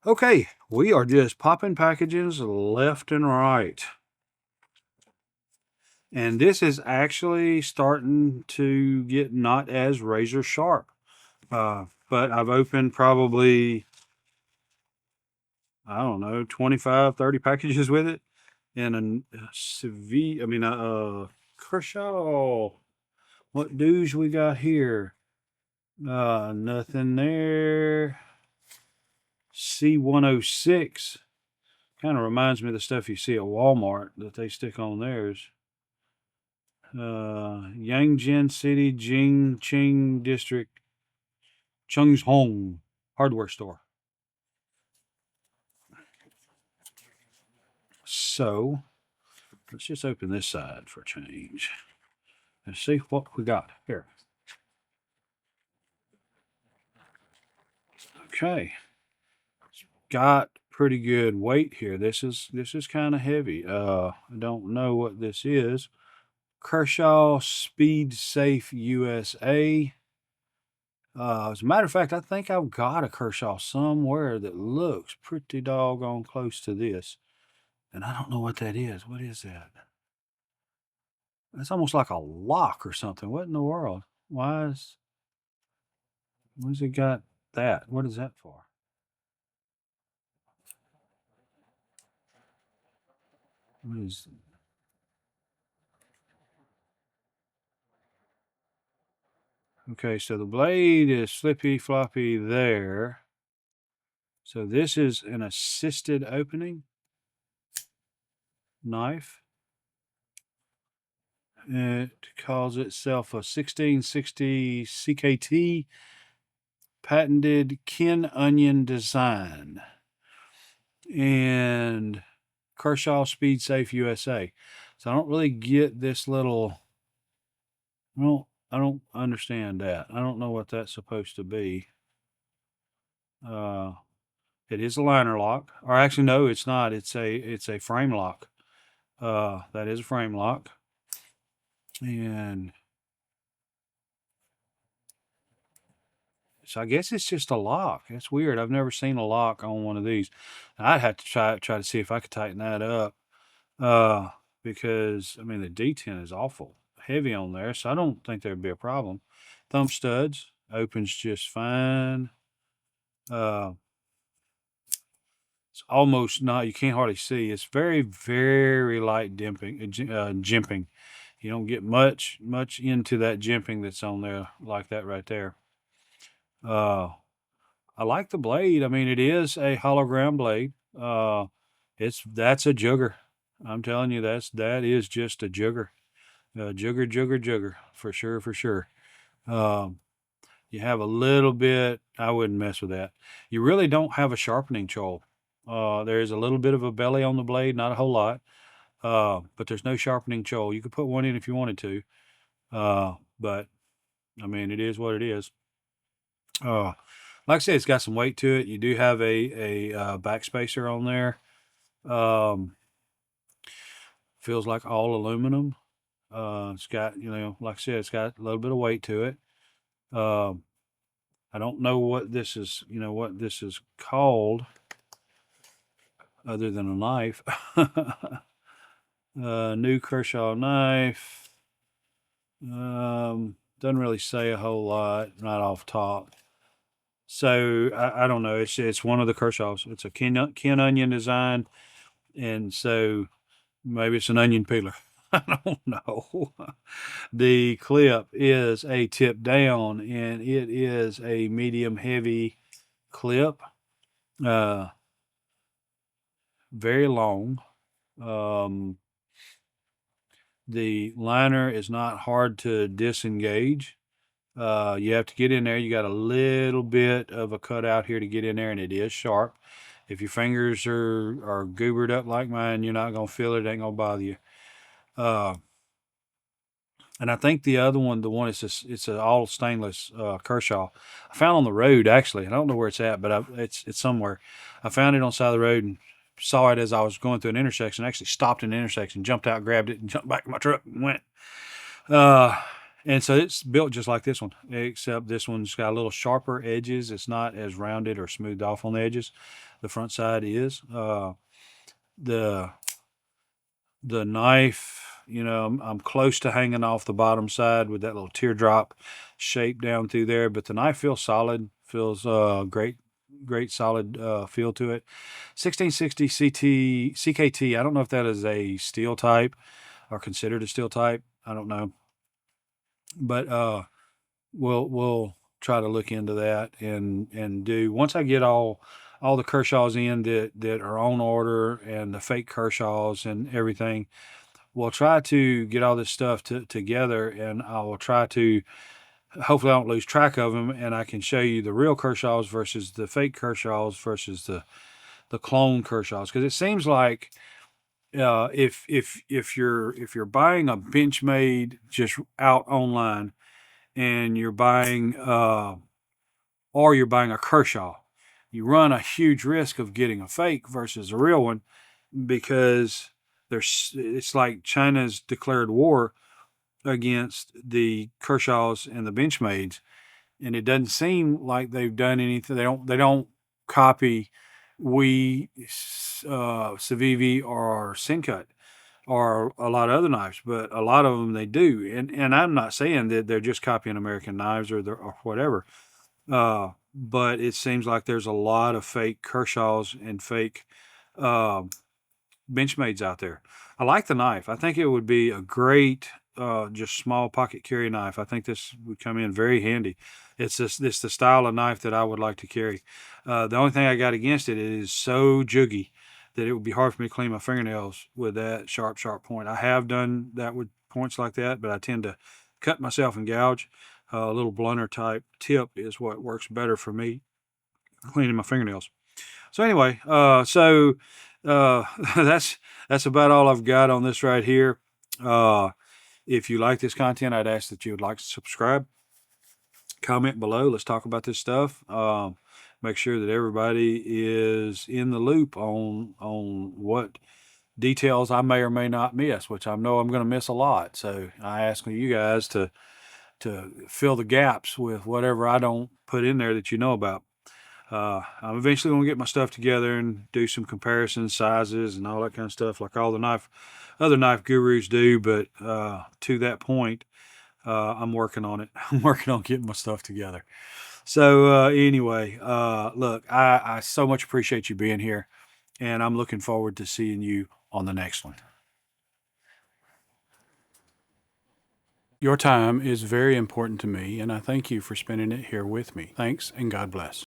Okay, we are just popping packages left and right. And this is actually starting to get not as razor sharp. But I've opened probably, I don't know, 25, 30 packages with it. And a severe, Kershaw. What dues we got here? Nothing there. C106. Kind of reminds me of the stuff you see at Walmart that they stick on theirs. Yangjin City, Jingqing District, Chungshong hardware store. So let's just open this side for a change. Let's see what we got here. Okay, got pretty good weight here. This is kind of heavy. I don't know what this is. Kershaw Speed Safe USA. As a matter of fact, I think I've got a Kershaw somewhere that looks pretty doggone close to this. And I don't know what that is. What is that? It's almost like a lock or something. What in the world? Why's it got that? What is that for? What is Okay, so the blade is flippy floppy there. So this is an assisted opening knife. It calls itself a 1660 CKT patented Ken Onion design. And Kershaw Speed Safe USA. So I don't really get this little. I don't understand that. I don't know what that's supposed to be. Uh, it is a liner lock, or actually, no, it's not. It's a frame lock. That is a frame lock, and so I guess it's just a lock. That's weird. I've never seen a lock on one of these. I'd have to try to see if I could tighten that up. Uh, because I mean the D10 is awful heavy on there, so I don't think there'd be a problem. Thumb studs opens just fine. Uh, it's almost not. You can't hardly see. It's very very light jimping. You don't get much into that jimping that's on there like that right there. Uh, I like the blade. I mean, it is a hologram blade. That's a jugger. I'm telling you, that is just a jugger. Jugger, for sure, for sure. Um, you have a little bit. I wouldn't mess with that. You really don't have a sharpening choil. There is a little bit of a belly on the blade, not a whole lot. But there's no sharpening choil. You could put one in if you wanted to. But I mean, it is what it is. Uh, like I said, it's got some weight to it. You do have a back spacer on there. Um, feels like all aluminum. It's got, like I said, it's got a little bit of weight to it. Um, I don't know what this is called other than a knife. New Kershaw knife. Doesn't really say a whole lot, not off top. So I don't know. It's one of the Kershaws. It's a Ken Onion design, and so maybe it's an onion peeler. I don't know. The clip is a tip down, and it is a medium heavy clip. Uh, very long. Um, the liner is not hard to disengage. You have to get in there. You got a little bit of a cutout here to get in there, and it is sharp. If your fingers are goobered up like mine, you're not gonna feel it. It ain't gonna bother you. Uh, and I think the other one, the one it's an all stainless Kershaw. I found on the road actually. I don't know where it's at, but it's somewhere. I found it on the side of the road and saw it as I was going through an intersection. I actually stopped in an intersection, jumped out, grabbed it, and jumped back in my truck and went. Uh, and so it's built just like this one, except this one's got a little sharper edges. It's not as rounded or smoothed off on the edges. The front side is. The the knife, I'm close to hanging off the bottom side with that little teardrop shape down through there, but the knife feels solid, feels great solid feel to it. 1660 CKT. I don't know if that is a steel type or considered a steel type. I don't know, but we'll try to look into that and do once I get all the Kershaws in that are on order and the fake Kershaws and everything. We'll try to get all this stuff together, and I will try to hopefully I don't lose track of them, and I can show you the real Kershaws versus the fake Kershaws versus the clone Kershaws, because it seems like if you're buying a Benchmade just out online and you're buying or you're buying a Kershaw, you run a huge risk of getting a fake versus a real one, because it's like China's declared war against the Kershaws and the Benchmades, and it doesn't seem like they've done anything. They don't copy Civivi or Sencut or a lot of other knives, but a lot of them they do. And I'm not saying that they're just copying American knives or whatever. But it seems like there's a lot of fake Kershaws and fake uh, Benchmades out there. I like the knife. I think it would be a great, just small pocket carry knife. I think this would come in very handy. It's the style of knife that I would like to carry. The only thing I got against it is so juggy that it would be hard for me to clean my fingernails with that sharp point. I have done that with points like that, but I tend to cut myself and gouge. A little blunter type tip is what works better for me cleaning my fingernails. So anyway, that's about all I've got on this right here. Uh, if you like this content, I'd ask that you would like to subscribe, comment below. Let's talk about this stuff. Make sure that everybody is in the loop on what details I may or may not miss, which I know I'm going to miss a lot. So I ask you guys to fill the gaps with whatever I don't put in there that you know about. I'm eventually going to get my stuff together and do some comparisons, sizes, and all that kind of stuff, like all the other knife gurus do. But to that point, I'm working on it. I'm working on getting my stuff together. So anyway, look, I so much appreciate you being here, and I'm looking forward to seeing you on the next one. Your time is very important to me, and I thank you for spending it here with me. Thanks, and God bless.